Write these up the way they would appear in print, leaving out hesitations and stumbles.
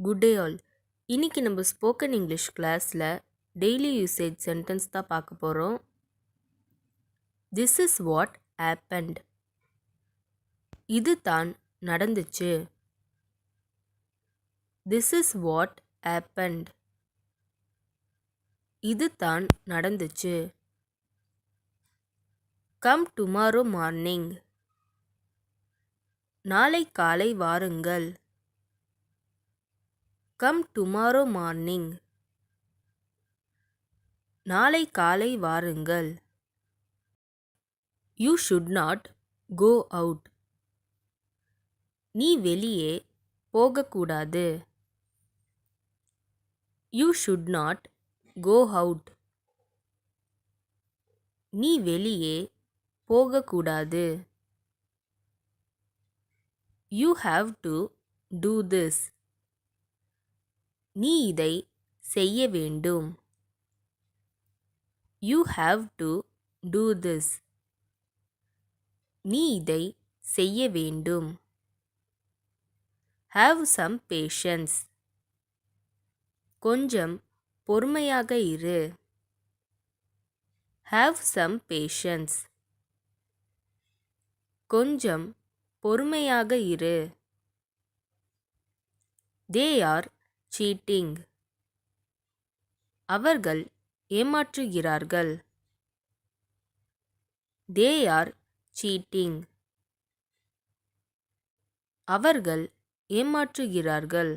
Good day all. இன்னைக்கு நம்ம spoken English கிளாஸில் டெய்லி யூசேஜ் சென்டென்ஸ் தான் பார்க்க போகிறோம். This is what happened. இது தான் நடந்துச்சு. This is what happened. இது தான் நடந்துச்சு. Come tomorrow morning. நாளை காலை வாருங்கள். Come tomorrow morning. நாளை காலை வாருங்கள். You should not go out. நீ வெளியே போகக்கூடாது. You should not go out. நீ வெளியே போகக்கூடாது. You have to do this. நீ இதை செய்ய வேண்டும். You have to do this. நீ இதை செய்ய வேண்டும். Have some patience. கொஞ்சம் பொறுமையாக இரு. Have some patience. கொஞ்சம் பொறுமையாக இரு. They are cheating. அவர்கள் ஏமாற்றுகிறார்கள். தே ஆர் சீட்டிங். அவர்கள் ஏமாற்றுகிறார்கள்.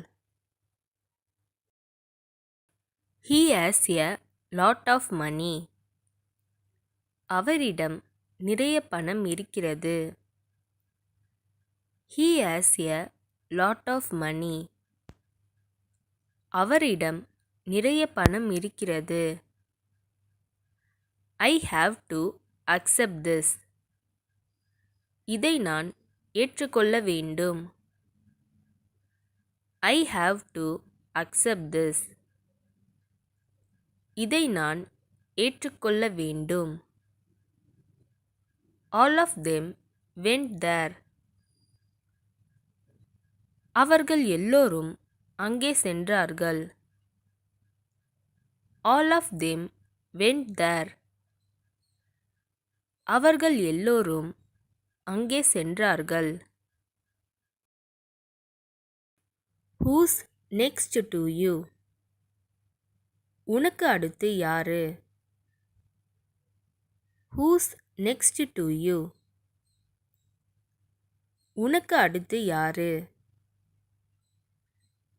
He has a lot of money. அவரிடம் நிறைய பணம் இருக்கிறது. He has a lot of money. அவரிடம் நிறைய பணம் இருக்கிறது. I have to accept this. இதை நான் ஏற்றுக்கொள்ள வேண்டும். I have to accept this. இதை நான் ஏற்றுக்கொள்ள வேண்டும். All of them went there. அவர்கள் எல்லோரும் அங்கே சென்றார்கள். All of them went there. அவர்கள் எல்லோரும் அங்கே சென்றார்கள். Who's next to you? உனக்கு அடுத்து யாரு? Who's next to you? உனக்கு அடுத்து யாரு?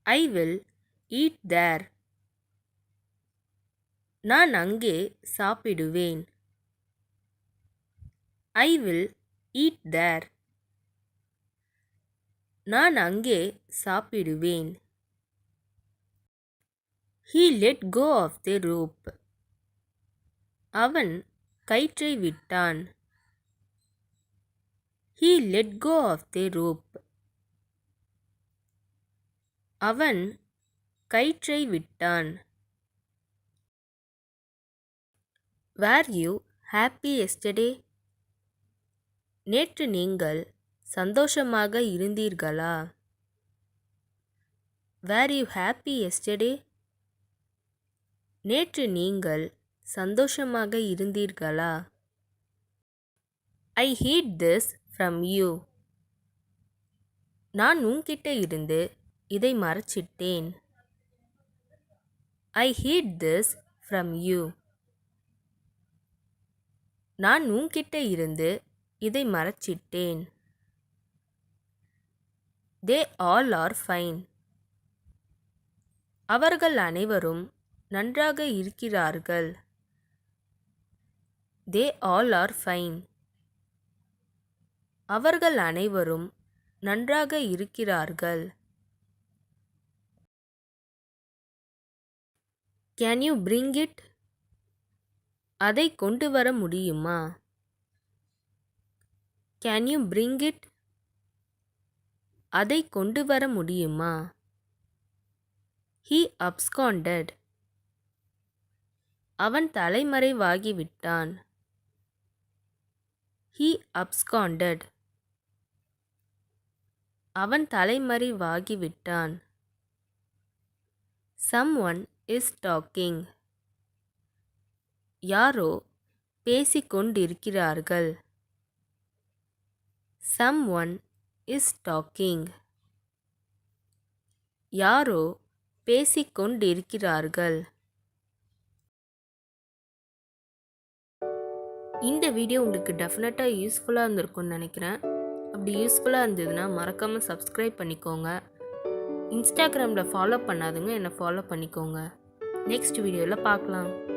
I will eat there. நான் அங்கே சாப்பிடுவேன். I will eat there. நான் அங்கே சாப்பிடுவேன். He let go of the rope. அவன் கயிற்றை விட்டான். He let go of the rope. அவன் கயிற்றை விட்டான். Were you happy yesterday? நேற்று நீங்கள் சந்தோஷமாக இருந்தீர்களா? Were you happy yesterday? நேற்று நீங்கள் சந்தோஷமாக இருந்தீர்களா? I hid this from you. நான் உன்கிட்ட இருந்து இதை மறைச்சிட்டேன். I hid this from you. நான் உன்கிட்ட இருந்து இதை மறைச்சிட்டேன். They all are fine. அவர்கள் அனைவரும் நன்றாக இருக்கிறார்கள். They all are fine. அவர்கள் அனைவரும் நன்றாக இருக்கிறார்கள். Can you bring it? அதை கொண்டு வர முடியுமா? Can you bring it? அதை கொண்டு வர முடியுமா? He absconded. அவன் தலைமறைவாகிவிட்டான். He absconded. அவன் தலைமறைவாகிவிட்டான். someone is talking. யாரோ பேசிக்கொண்டிருக்கிறார்கள். someone is talking. யாரோ பேசிக்கொண்டிருக்கிறார்கள். இந்த வீடியோ உங்களுக்கு டெஃபினட்டாக யூஸ்ஃபுல்லாக இருந்திருக்கும்னு நினைக்கிறேன். அப்படி யூஸ்ஃபுல்லாக இருந்ததுன்னா மறக்காமல் சப்ஸ்கிரைப் பண்ணிக்கோங்க. இன்ஸ்டாகிராமில் ஃபாலோ பண்ணாதுங்க என்னை ஃபாலோ பண்ணிக்கோங்க. நெக்ஸ்ட் வீடியோவில் பார்க்கலாம்.